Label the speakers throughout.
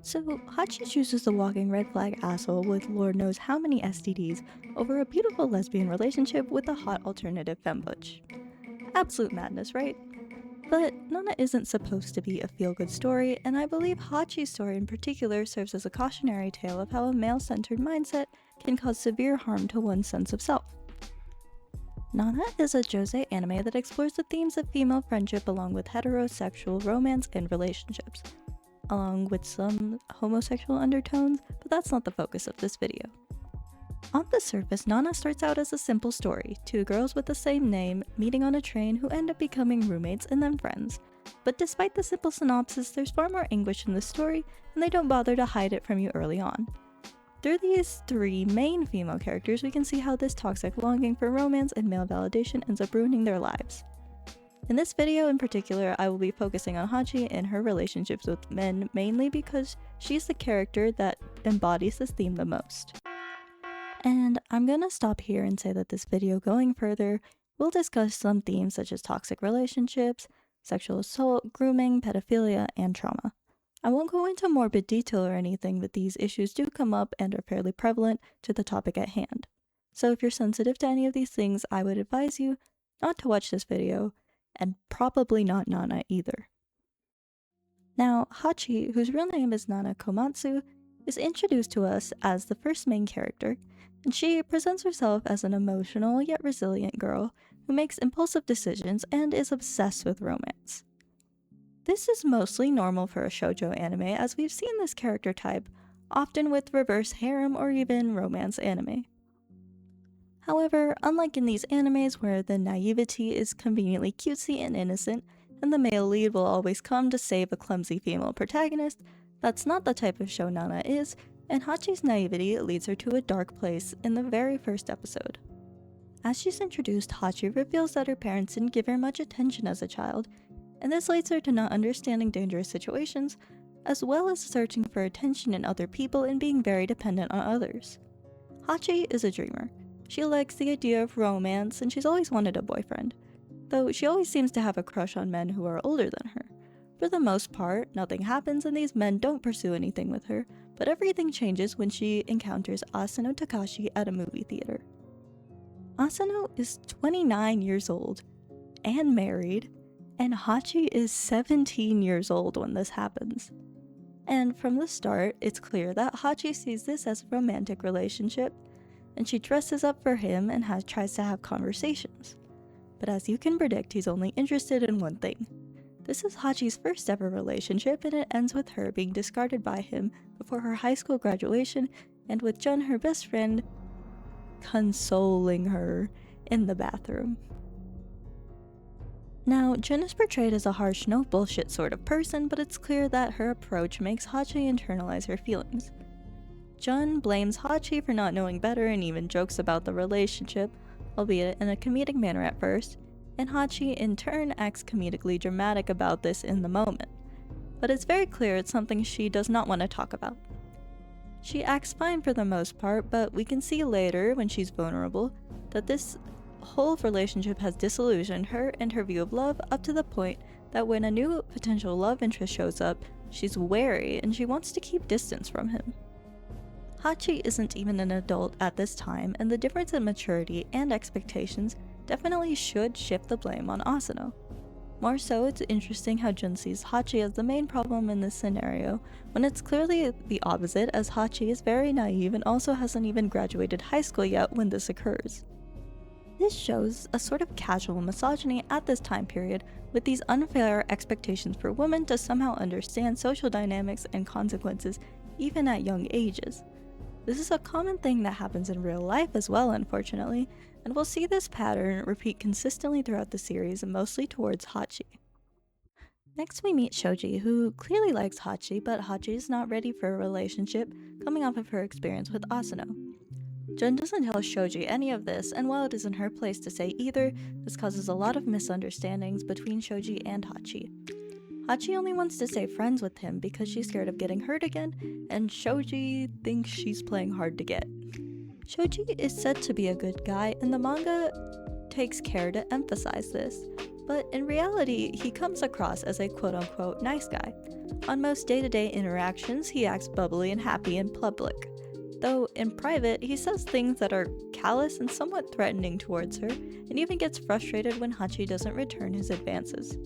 Speaker 1: So, Hachi chooses the walking red flag asshole with Lord knows how many STDs over a beautiful lesbian relationship with a hot alternative fembutch. Absolute madness, right? But Nana isn't supposed to be a feel-good story, and I believe Hachi's story in particular serves as a cautionary tale of how a male-centered mindset can cause severe harm to one's sense of self. Nana is a josei anime that explores the themes of female friendship along with heterosexual romance and relationships, along with some homosexual undertones, but that's not the focus of this video. On the surface, Nana starts out as a simple story, two girls with the same name meeting on a train who end up becoming roommates and then friends. But despite the simple synopsis, there's far more anguish in the story, and they don't bother to hide it from you early on. Through these three main female characters, we can see how this toxic longing for romance and male validation ends up ruining their lives. In this video in particular, I will be focusing on Hachi and her relationships with men mainly because she's the character that embodies this theme the most. And I'm gonna stop here and say that this video going further will discuss some themes such as toxic relationships, sexual assault, grooming, pedophilia, and trauma. I won't go into morbid detail or anything, but these issues do come up and are fairly prevalent to the topic at hand. So if you're sensitive to any of these things, I would advise you not to watch this video, and probably not Nana either. Now, Hachi, whose real name is Nana Komatsu, is introduced to us as the first main character, and she presents herself as an emotional yet resilient girl who makes impulsive decisions and is obsessed with romance. This is mostly normal for a shoujo anime, as we've seen this character type often with reverse harem or even romance anime. However, unlike in these animes where the naivety is conveniently cutesy and innocent, and the male lead will always come to save a clumsy female protagonist, that's not the type of show Nana is, and Hachi's naivety leads her to a dark place in the very first episode. As she's introduced, Hachi reveals that her parents didn't give her much attention as a child, and this leads her to not understanding dangerous situations, as well as searching for attention in other people and being very dependent on others. Hachi is a dreamer. She likes the idea of romance, and she's always wanted a boyfriend, though she always seems to have a crush on men who are older than her. For the most part, nothing happens and these men don't pursue anything with her, but everything changes when she encounters Asano Takashi at a movie theater. Asano is 29 years old and married, and Hachi is 17 years old when this happens. And from the start, it's clear that Hachi sees this as a romantic relationship, and she dresses up for him and tries to have conversations. But as you can predict, he's only interested in one thing. This is Hachi's first ever relationship, and it ends with her being discarded by him before her high school graduation, and with Jun, her best friend, consoling her in the bathroom. Now, Jun is portrayed as a harsh, no bullshit sort of person, but it's clear that her approach makes Hachi internalize her feelings. Jun blames Hachi for not knowing better and even jokes about the relationship, albeit in a comedic manner at first, and Hachi in turn acts comedically dramatic about this in the moment. But it's very clear it's something she does not want to talk about. She acts fine for the most part, but we can see later, when she's vulnerable, that this whole relationship has disillusioned her and her view of love up to the point that when a new potential love interest shows up, she's wary and she wants to keep distance from him. Hachi isn't even an adult at this time, and the difference in maturity and expectations definitely should shift the blame on Asano. More so, it's interesting how Jun sees Hachi as the main problem in this scenario, when it's clearly the opposite, as Hachi is very naive and also hasn't even graduated high school yet when this occurs. This shows a sort of casual misogyny at this time period, with these unfair expectations for women to somehow understand social dynamics and consequences even at young ages. This is a common thing that happens in real life as well, unfortunately, and we'll see this pattern repeat consistently throughout the series, mostly towards Hachi. Next we meet Shoji, who clearly likes Hachi, but Hachi is not ready for a relationship, coming off of her experience with Asano. Jun doesn't tell Shoji any of this, and while it isn't her place to say either, this causes a lot of misunderstandings between Shoji and Hachi. Hachi only wants to stay friends with him because she's scared of getting hurt again, and Shoji thinks she's playing hard to get. Shoji is said to be a good guy, and the manga takes care to emphasize this, but in reality, he comes across as a quote-unquote nice guy. On most day-to-day interactions, he acts bubbly and happy in public, though in private, he says things that are callous and somewhat threatening towards her, and even gets frustrated when Hachi doesn't return his advances.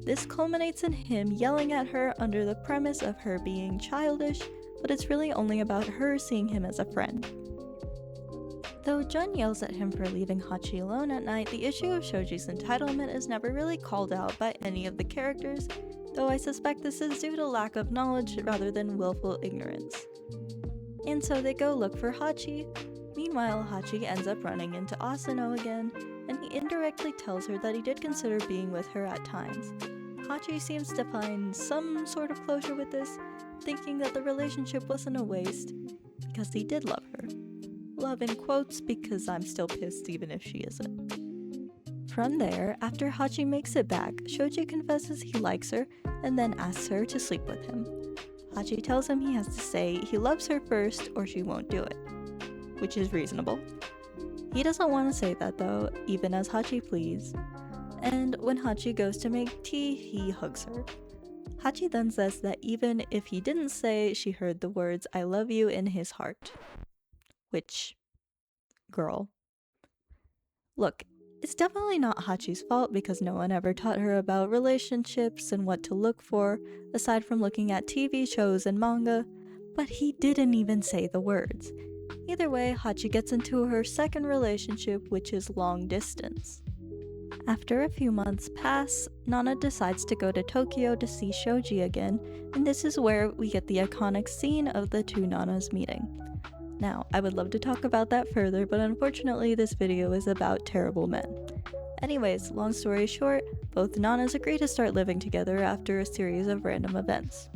Speaker 1: This culminates in him yelling at her under the premise of her being childish, but it's really only about her seeing him as a friend. Though Jun yells at him for leaving Hachi alone at night, the issue of Shoji's entitlement is never really called out by any of the characters, though I suspect this is due to lack of knowledge rather than willful ignorance. And so they go look for Hachi. Meanwhile, Hachi ends up running into Asano again, and he indirectly tells her that he did consider being with her at times. Hachi seems to find some sort of closure with this, thinking that the relationship wasn't a waste, because he did love her. Love in quotes, because I'm still pissed even if she isn't. From there, after Hachi makes it back, Shoji confesses he likes her and then asks her to sleep with him. Hachi tells him he has to say he loves her first or she won't do it, which is reasonable. He doesn't want to say that though, even as Hachi pleads, and when Hachi goes to make tea, he hugs her. Hachi then says that even if he didn't say, she heard the words "I love you" in his heart. Which, girl. Look, it's definitely not Hachi's fault because no one ever taught her about relationships and what to look for, aside from looking at TV shows and manga, but he didn't even say the words. Either way, Hachi gets into her second relationship, which is long distance. After a few months pass, Nana decides to go to Tokyo to see Shoji again, and this is where we get the iconic scene of the two Nanas meeting. Now, I would love to talk about that further, but unfortunately this video is about terrible men. Anyways, long story short, both Nanas agree to start living together after a series of random events.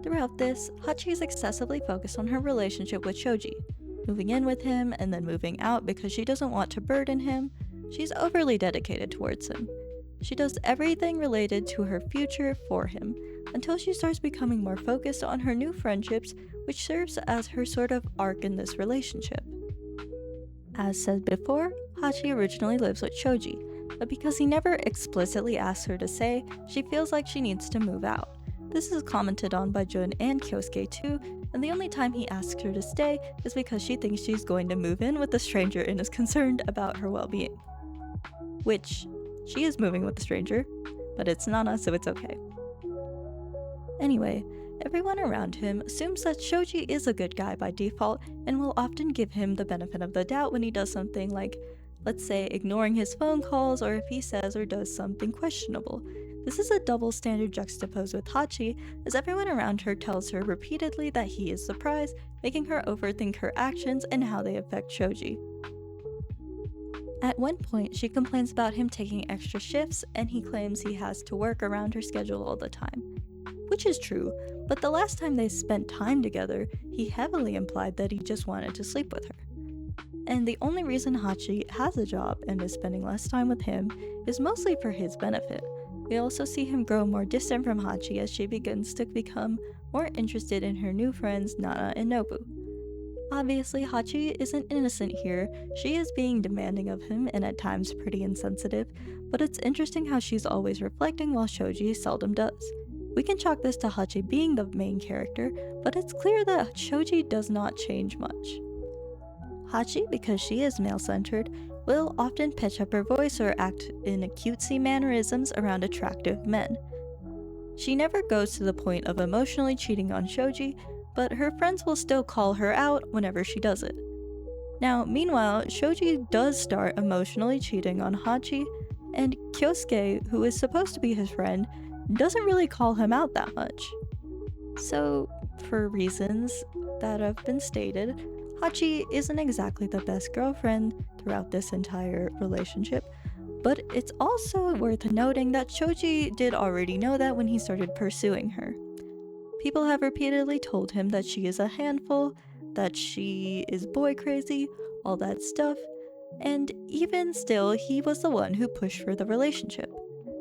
Speaker 1: Throughout this, Hachi is excessively focused on her relationship with Shoji, moving in with him and then moving out because she doesn't want to burden him. She's overly dedicated towards him. She does everything related to her future for him, until she starts becoming more focused on her new friendships, which serves as her sort of arc in this relationship. As said before, Hachi originally lives with Shoji, but because he never explicitly asks her to say, she feels like she needs to move out. This is commented on by Jun and Kyosuke too, and the only time he asks her to stay is because she thinks she's going to move in with a stranger and is concerned about her well-being. Which, she is moving with a stranger, but it's Nana, so it's okay. Anyway, everyone around him assumes that Shoji is a good guy by default and will often give him the benefit of the doubt when he does something like, let's say, ignoring his phone calls or if he says or does something questionable. This is a double standard juxtaposed with Hachi, as everyone around her tells her repeatedly that he is surprised, making her overthink her actions and how they affect Shoji. At one point, she complains about him taking extra shifts and he claims he has to work around her schedule all the time. Which is true, but the last time they spent time together, he heavily implied that he just wanted to sleep with her. And the only reason Hachi has a job and is spending less time with him is mostly for his benefit. We also see him grow more distant from Hachi as she begins to become more interested in her new friends Nana and Nobu. Obviously, Hachi isn't innocent here, she is being demanding of him and at times pretty insensitive, but it's interesting how she's always reflecting while Shoji seldom does. We can chalk this to Hachi being the main character, but it's clear that Shoji does not change much. Hachi, because she is male-centered, will often pitch up her voice or act in cutesy mannerisms around attractive men. She never goes to the point of emotionally cheating on Shoji, but her friends will still call her out whenever she does it. Now, meanwhile, Shoji does start emotionally cheating on Hachi, and Kyosuke, who is supposed to be his friend, doesn't really call him out that much. So, for reasons that have been stated, Hachi isn't exactly the best girlfriend throughout this entire relationship, but it's also worth noting that Shoji did already know that when he started pursuing her. People have repeatedly told him that she is a handful, that she is boy crazy, all that stuff, and even still, he was the one who pushed for the relationship.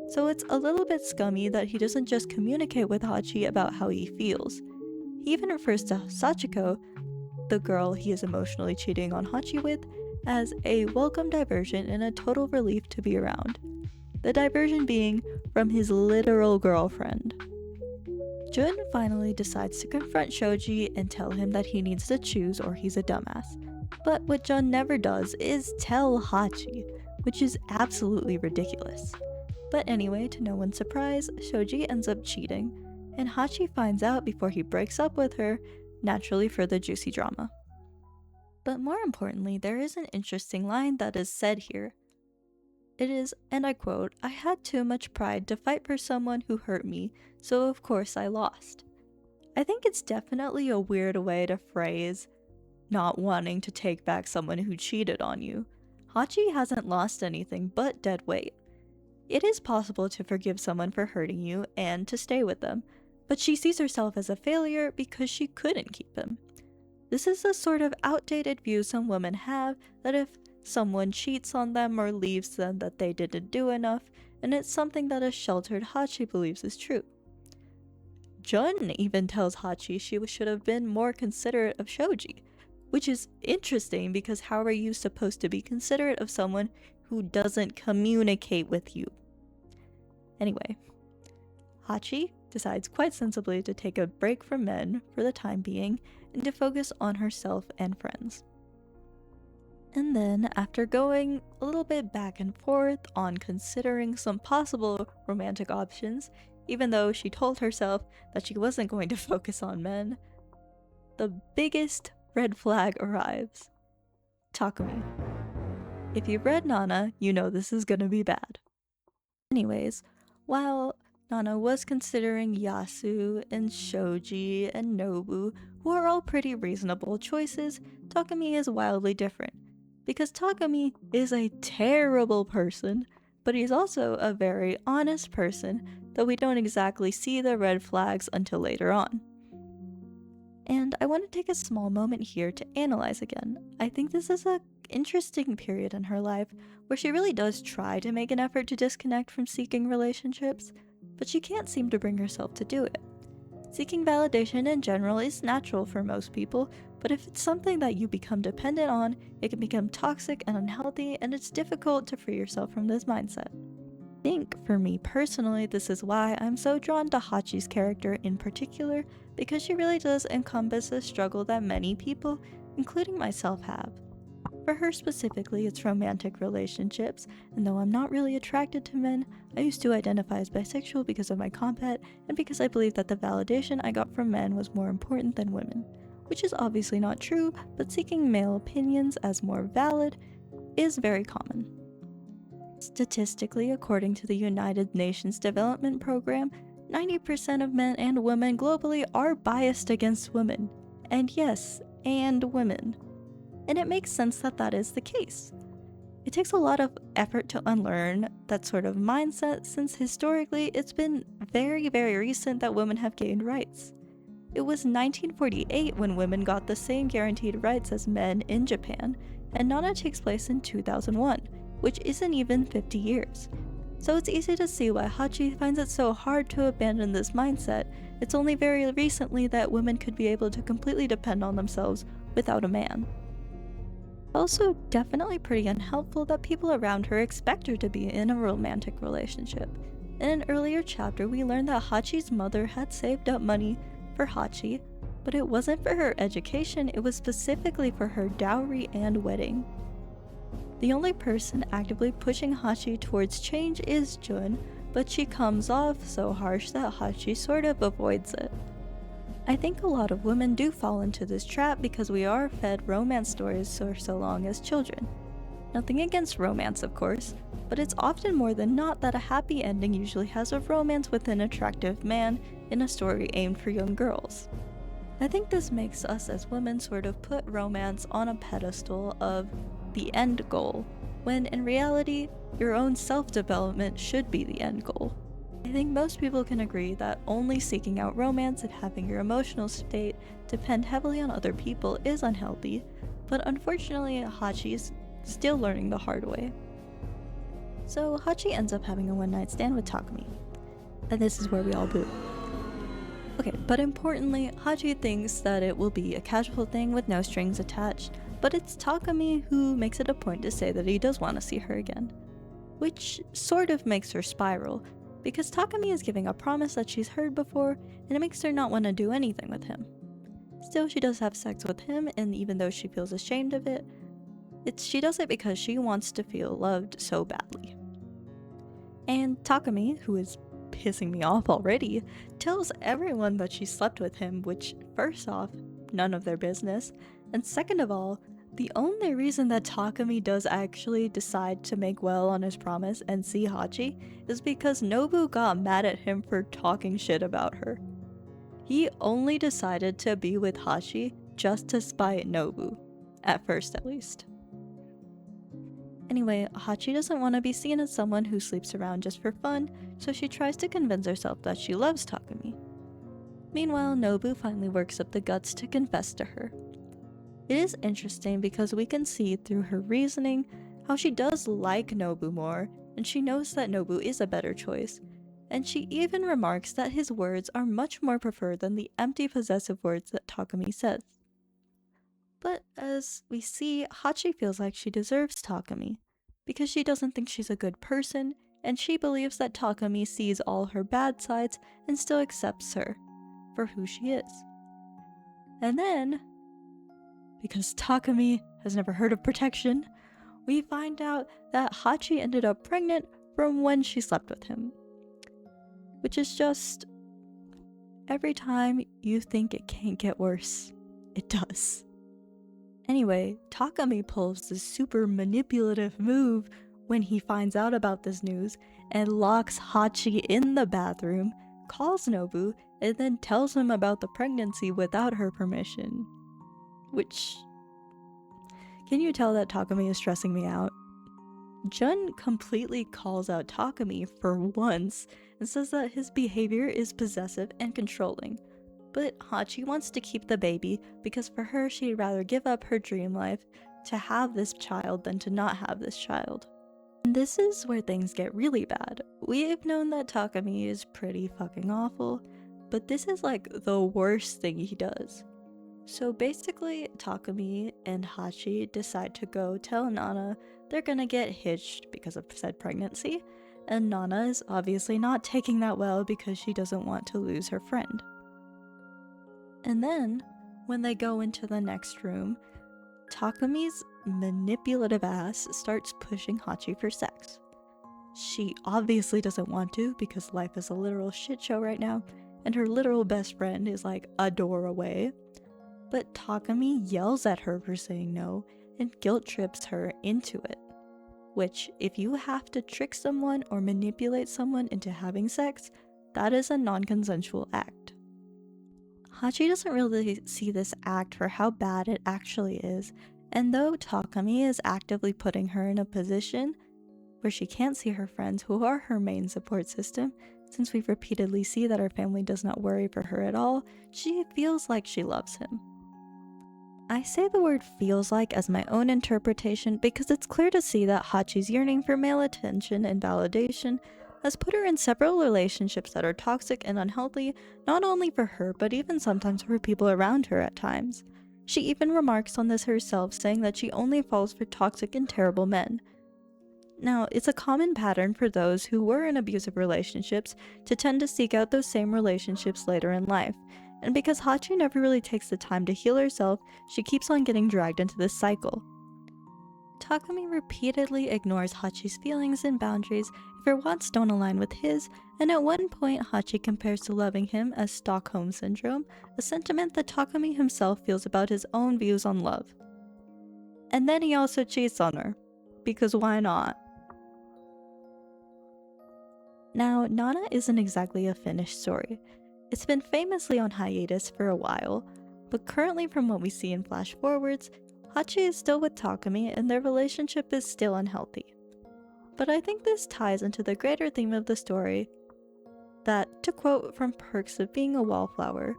Speaker 1: So it's a little bit scummy that he doesn't just communicate with Hachi about how he feels. He even refers to Sachiko, the girl he is emotionally cheating on Hachi with, as a welcome diversion and a total relief to be around. The diversion being from his literal girlfriend. Jun finally decides to confront Shoji and tell him that he needs to choose or he's a dumbass. But what Jun never does is tell Hachi, which is absolutely ridiculous. But anyway, to no one's surprise, Shoji ends up cheating, and Hachi finds out before he breaks up with her, naturally for the juicy drama. But more importantly, there is an interesting line that is said here. It is, and I quote, "I had too much pride to fight for someone who hurt me, so of course I lost." I think it's definitely a weird way to phrase not wanting to take back someone who cheated on you. Hachi hasn't lost anything but dead weight. It is possible to forgive someone for hurting you and to stay with them, but she sees herself as a failure because she couldn't keep him. This is a sort of outdated view some women have, that if someone cheats on them or leaves them that they didn't do enough, and it's something that a sheltered Hachi believes is true. Jun even tells Hachi she should have been more considerate of Shoji, which is interesting because how are you supposed to be considerate of someone who doesn't communicate with you? Anyway, Hachi decides quite sensibly to take a break from men for the time being and to focus on herself and friends. And then, after going a little bit back and forth on considering some possible romantic options, even though she told herself that she wasn't going to focus on men, the biggest red flag arrives. Takumi. If you've read Nana, you know this is gonna be bad. Anyways, while Nana was considering Yasu and Shoji and Nobu, who are all pretty reasonable choices, Takumi is wildly different. Because Takumi is a terrible person, but he's also a very honest person, though we don't exactly see the red flags until later on. And I want to take a small moment here to analyze again. I think this is an interesting period in her life where she really does try to make an effort to disconnect from seeking relationships, but she can't seem to bring herself to do it. Seeking validation in general is natural for most people, but if it's something that you become dependent on, it can become toxic and unhealthy, and it's difficult to free yourself from this mindset. I think, for me personally, this is why I'm so drawn to Hachi's character in particular, because she really does encompass a struggle that many people, including myself, have. For her specifically, it's romantic relationships, and though I'm not really attracted to men, I used to identify as bisexual because of my compat, and because I believed that the validation I got from men was more important than women. Which is obviously not true, but seeking male opinions as more valid is very common. Statistically, according to the United Nations Development Program, 90% of men and women globally are biased against women. And yes, and women. And it makes sense that that is the case. It takes a lot of effort to unlearn that sort of mindset, since historically it's been very, very recent that women have gained rights. It was 1948 when women got the same guaranteed rights as men in Japan, and Nana takes place in 2001, which isn't even 50 years. So it's easy to see why Hachi finds it so hard to abandon this mindset. It's only very recently that women could be able to completely depend on themselves without a man. Also, definitely pretty unhelpful that people around her expect her to be in a romantic relationship. In an earlier chapter, we learned that Hachi's mother had saved up money for Hachi, but it wasn't for her education, it was specifically for her dowry and wedding. The only person actively pushing Hachi towards change is Jun, but she comes off so harsh that Hachi sort of avoids it. I think a lot of women do fall into this trap because we are fed romance stories for so long as children. Nothing against romance, of course, but it's often more than not that a happy ending usually has a romance with an attractive man in a story aimed for young girls. I think this makes us as women sort of put romance on a pedestal of the end goal, when in reality, your own self-development should be the end goal. I think most people can agree that only seeking out romance and having your emotional state depend heavily on other people is unhealthy, but unfortunately Hachi is still learning the hard way. So Hachi ends up having a one-night stand with Takumi, and this is where we all boo. Okay, but importantly, Hachi thinks that it will be a casual thing with no strings attached, but it's Takumi who makes it a point to say that he does want to see her again, which sort of makes her spiral, because Takumi is giving a promise that she's heard before, and it makes her not want to do anything with him. Still, she does have sex with him, and even though she feels ashamed of it, she does it because she wants to feel loved so badly. And Takumi, who is pissing me off already, tells everyone that she slept with him, which, first off, none of their business, and second of all, the only reason that Takumi does actually decide to make well on his promise and see Hachi is because Nobu got mad at him for talking shit about her. He only decided to be with Hachi just to spite Nobu, at first at least. Anyway, Hachi doesn't want to be seen as someone who sleeps around just for fun, so she tries to convince herself that she loves Takumi. Meanwhile, Nobu finally works up the guts to confess to her. It is interesting because we can see through her reasoning how she does like Nobu more, and she knows that Nobu is a better choice, and she even remarks that his words are much more preferred than the empty possessive words that Takumi says. But as we see, Hachi feels like she deserves Takumi, because she doesn't think she's a good person, and she believes that Takumi sees all her bad sides and still accepts her for who she is. And then, because Takumi has never heard of protection, we find out that Hachi ended up pregnant from when she slept with him. Which is just, every time you think it can't get worse, it does. Anyway, Takumi pulls this super manipulative move when he finds out about this news and locks Hachi in the bathroom, calls Nobu, and then tells him about the pregnancy without her permission. Which, can you tell that Takumi is stressing me out? Jun completely calls out Takumi for once and says that his behavior is possessive and controlling. But Hachi wants to keep the baby because for her she'd rather give up her dream life to have this child than to not have this child. And this is where things get really bad. We've known that Takumi is pretty fucking awful, but this is like the worst thing he does. So basically, Takumi and Hachi decide to go tell Nana they're gonna get hitched because of said pregnancy, and Nana is obviously not taking that well because she doesn't want to lose her friend. And then, when they go into the next room, Takumi's manipulative ass starts pushing Hachi for sex. She obviously doesn't want to because life is a literal shit show right now, and her literal best friend is like a door away. But Takumi yells at her for saying no and guilt trips her into it. Which, if you have to trick someone or manipulate someone into having sex, that is a non-consensual act. Hachi doesn't really see this act for how bad it actually is, and though Takumi is actively putting her in a position where she can't see her friends who are her main support system, since we repeatedly see that her family does not worry for her at all, she feels like she loves him. I say the word feels like as my own interpretation because it's clear to see that Hachi's yearning for male attention and validation has put her in several relationships that are toxic and unhealthy, not only for her but even sometimes for people around her at times. She even remarks on this herself, saying that she only falls for toxic and terrible men. Now, it's a common pattern for those who were in abusive relationships to tend to seek out those same relationships later in life. And because Hachi never really takes the time to heal herself, she keeps on getting dragged into this cycle. Takumi repeatedly ignores Hachi's feelings and boundaries if her wants don't align with his, and at one point Hachi compares to loving him as Stockholm Syndrome, a sentiment that Takumi himself feels about his own views on love. And then he also cheats on her, because why not? Now, Nana isn't exactly a finished story. It's been famously on hiatus for a while, but currently from what we see in flash forwards, Hachi is still with Takumi and their relationship is still unhealthy. But I think this ties into the greater theme of the story that, to quote from Perks of Being a Wallflower,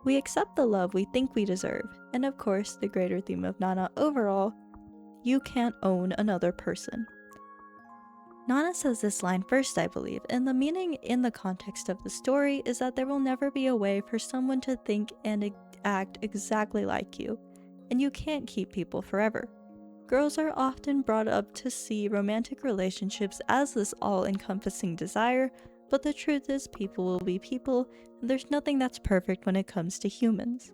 Speaker 1: we accept the love we think we deserve, and of course the greater theme of Nana overall, you can't own another person. Nana says this line first, I believe, and the meaning in the context of the story is that there will never be a way for someone to think and act exactly like you. and you can't keep people forever. Girls are often brought up to see romantic relationships as this all-encompassing desire, but the truth is people will be people, and there's nothing that's perfect when it comes to humans.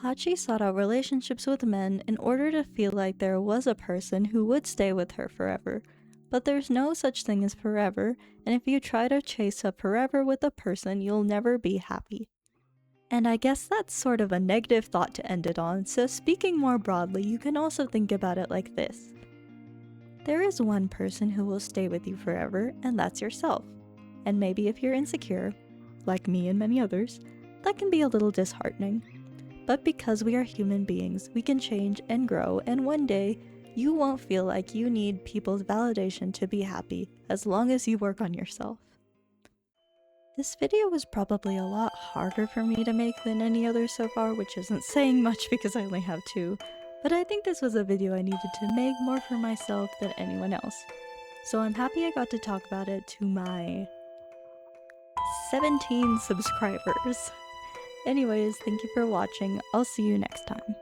Speaker 1: Hachi sought out relationships with men in order to feel like there was a person who would stay with her forever, but there's no such thing as forever, and if you try to chase a forever with a person, you'll never be happy. And I guess that's sort of a negative thought to end it on, so speaking more broadly, you can also think about it like this. There is one person who will stay with you forever, and that's yourself. And maybe if you're insecure, like me and many others, that can be a little disheartening. But because we are human beings, we can change and grow, and one day, you won't feel like you need people's validation to be happy, as long as you work on yourself. This video was probably a lot harder for me to make than any other so far, which isn't saying much because I only have 2, but I think this was a video I needed to make more for myself than anyone else. So I'm happy I got to talk about it to my 17 subscribers. Anyways, thank you for watching. I'll see you next time.